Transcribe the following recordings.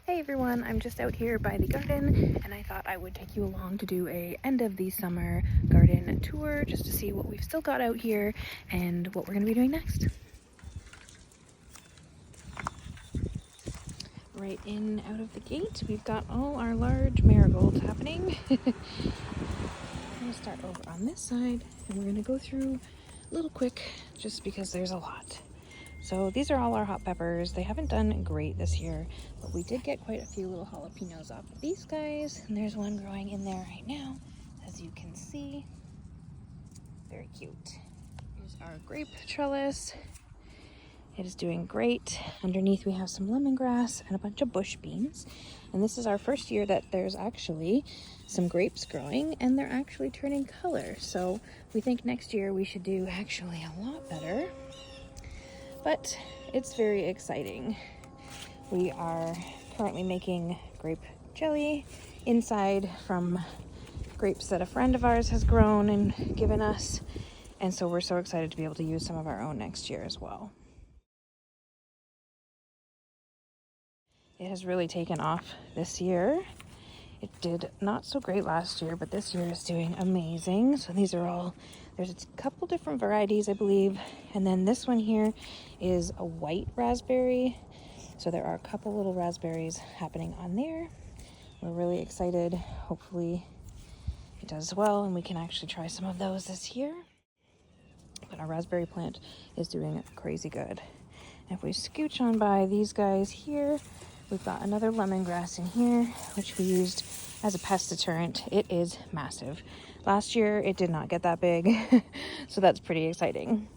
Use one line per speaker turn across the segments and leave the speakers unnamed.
Hey everyone, I'm just out here by the garden and I thought I would take you along to do a end of the summer garden tour just to see what we've still got out here and what we're going to be doing next. Right in out of the gate, we've got all our large marigolds happening. I'm going to start over on this side and we're going to go through a little quick just because there's a lot. So these are all our hot peppers. They haven't done great this year, but we did get quite a few little jalapenos off of these guys. And there's one growing in there right now, as you can see. Very cute. Here's our grape trellis. It is doing great. Underneath we have some lemongrass and a bunch of bush beans. And this is our first year that there's actually some grapes growing and they're actually turning color. So we think next year we should do actually a lot better. But it's very exciting. We are currently making grape jelly inside from grapes that a friend of ours has grown and given us. And so we're so excited to be able to use some of our own next year as well. It has really taken off this year. It did not so great last year, but this year is doing amazing. So these are all, there's a couple different varieties, I believe. And then this one here is a white raspberry. So there are a couple little raspberries happening on there. We're really excited. Hopefully it does well and we can actually try some of those this year. But our raspberry plant is doing crazy good. And if we scooch on by these guys here, we've got another lemongrass in here, which we used as a pest deterrent. It is massive. Last year, it did not get that big, so that's pretty exciting.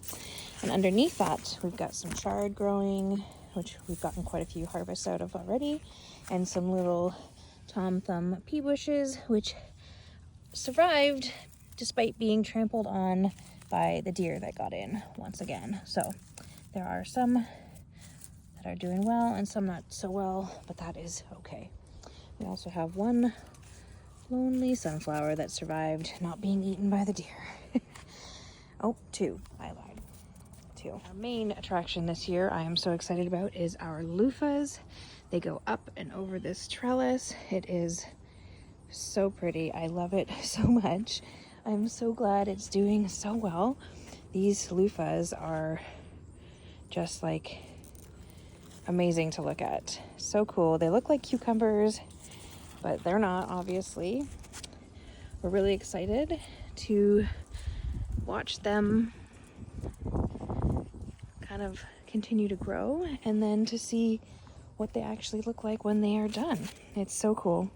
And underneath that, we've got some chard growing, which we've gotten quite a few harvests out of already, and some little tom thumb pea bushes, which survived despite being trampled on by the deer that got in once again. So there are some that are doing well and some not so well, but that is okay. We also have one lonely sunflower that survived not being eaten by the deer. Oh, two. I lied. Two. Our main attraction this year I am so excited about is our loofahs. They go up and over this trellis. It is so pretty. I love it so much. I'm so glad it's doing so well. These loofahs are just like amazing to look at. So cool. They look like cucumbers, but they're not, obviously. We're really excited to watch them kind of continue to grow and then to see what they actually look like when they are done. It's so cool.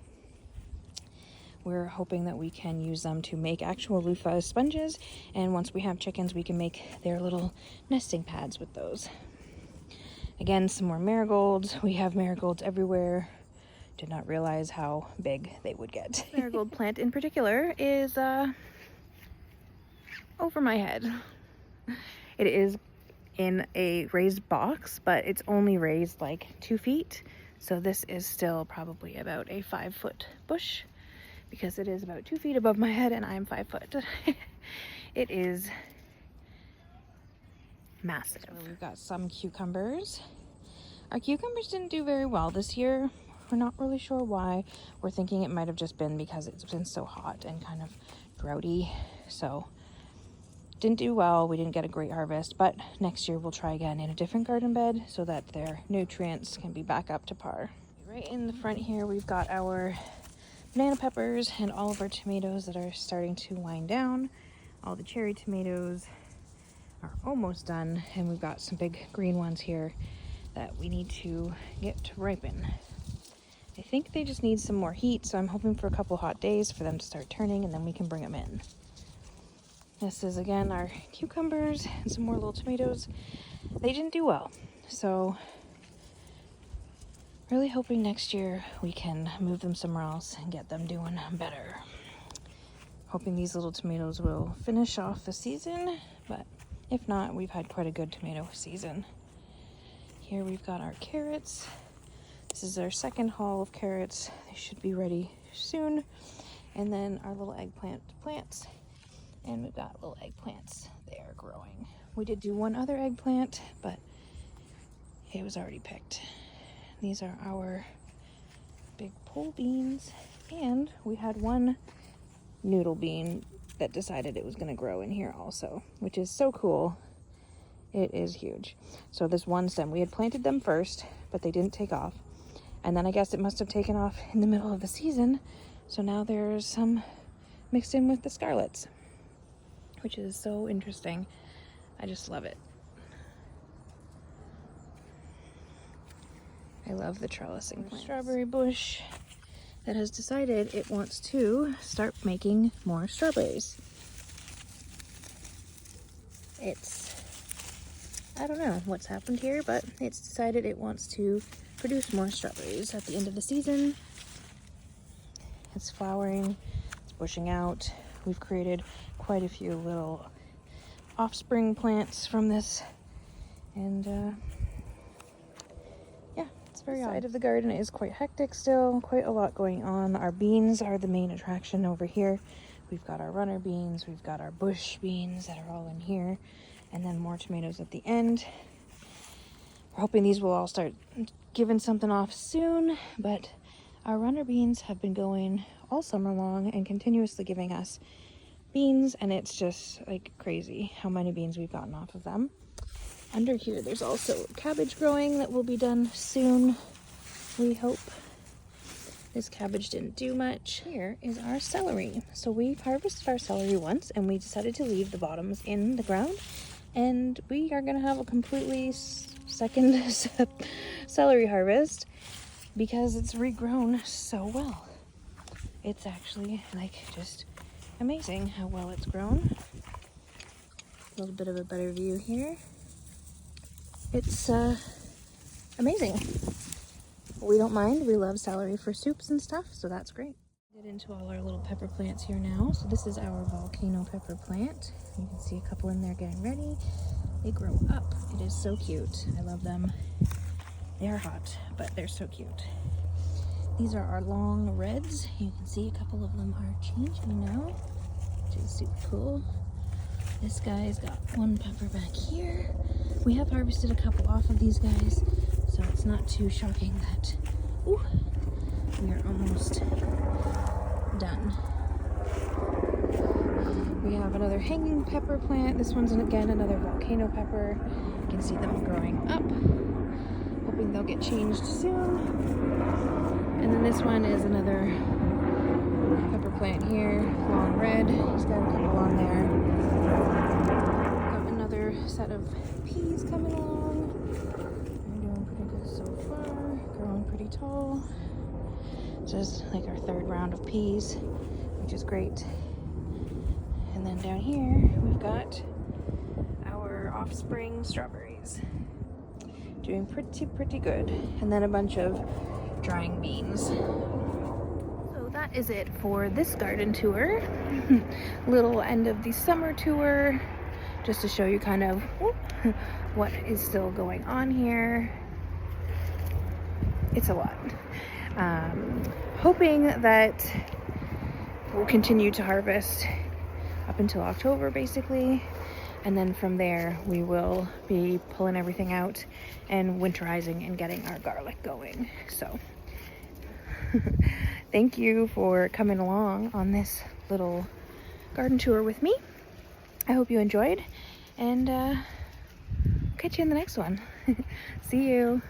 We're hoping that we can use them to make actual loofah sponges, and once we have chickens we can make their little nesting pads with those. Again, some more marigolds. We have marigolds everywhere. Did not realize how big they would get. This marigold plant in particular is over my head. It is in a raised box, but it's only raised like 2 feet. So this is still probably about a 5-foot bush because it is about 2 feet above my head and I'm 5 foot. It is massive. So we've got some cucumbers. Our cucumbers didn't do very well this year. We're not really sure why. We're thinking it might have just been because it's been so hot and kind of droughty. So didn't do well. We didn't get a great harvest, but next year we'll try again in a different garden bed so that their nutrients can be back up to par. Right in the front here, we've got our banana peppers and all of our tomatoes that are starting to wind down. All the cherry tomatoes are almost done, and we've got some big green ones here that we need to get to ripen. I think they just need some more heat, so I'm hoping for a couple hot days for them to start turning and then we can bring them in. This is again our cucumbers and some more little tomatoes. They didn't do well, so really hoping next year we can move them somewhere else and get them doing better. Hoping these little tomatoes will finish off the season, but if not, we've had quite a good tomato season. Here we've got our carrots. This is our second haul of carrots. They should be ready soon. And then our little eggplant plants. And we've got little eggplants. They are growing. We did do one other eggplant, but it was already picked. These are our big pole beans, and we had one noodle bean that decided it was going to grow in here also, which is so cool. It is huge. So this one stem, we had planted them first, but they didn't take off. And then I guess it must have taken off in the middle of the season. So now there's some mixed in with the scarlets, which is so interesting. I just love it. I love the trellising plants. Strawberry bush that has decided it wants to start making more strawberries. I don't know what's happened here, but it's decided it wants to produce more strawberries at the end of the season. It's flowering, it's bushing out. We've created quite a few little offspring plants from this, and yeah, it's very odd. The side of the garden is quite hectic still, quite a lot going on. Our beans are the main attraction over here. We've got our runner beans, we've got our bush beans that are all in here, and then more tomatoes at the end. We're hoping these will all start giving something off soon, but our runner beans have been going all summer long and continuously giving us beans, and it's just like crazy how many beans we've gotten off of them. Under here there's also cabbage growing that will be done soon, we hope. This cabbage didn't do much. Here is our celery. So we've harvested our celery once and we decided to leave the bottoms in the ground, and we are gonna have a completely second celery harvest because it's regrown so well. It's actually like just amazing how well it's grown. A little bit of a better view here. It's amazing. We don't mind. We love celery for soups and stuff, so that's great. Get into all our little pepper plants here now. So this is our volcano pepper plant. You can see a couple in there getting ready. They grow up. It is so cute. I love them. They are hot, but they're so cute. These are our long reds. You can see a couple of them are changing now, which is super cool. This guy's got one pepper back here. We have harvested a couple off of these guys, so it's not too shocking that we are almost done. We have another hanging pepper plant. This one's again another volcano pepper. You can see them growing up. Hoping they'll get changed soon. And then this one is another pepper plant here, long red. He's got a couple on there. Got another set of peas coming along. They're doing pretty good so far. Growing pretty tall. This is like our third round of peas, which is great. And then down here, we've got our offspring strawberries. Doing pretty good. And then a bunch of drying beans. So that is it for this garden tour. Little end of the summer tour, just to show you kind of what is still going on here. It's a lot. Hoping that we'll continue to harvest up until October basically, and then from there we will be pulling everything out and winterizing and getting our garlic going. So thank you for coming along on this little garden tour with me. I hope you enjoyed, and catch you in the next one. See you.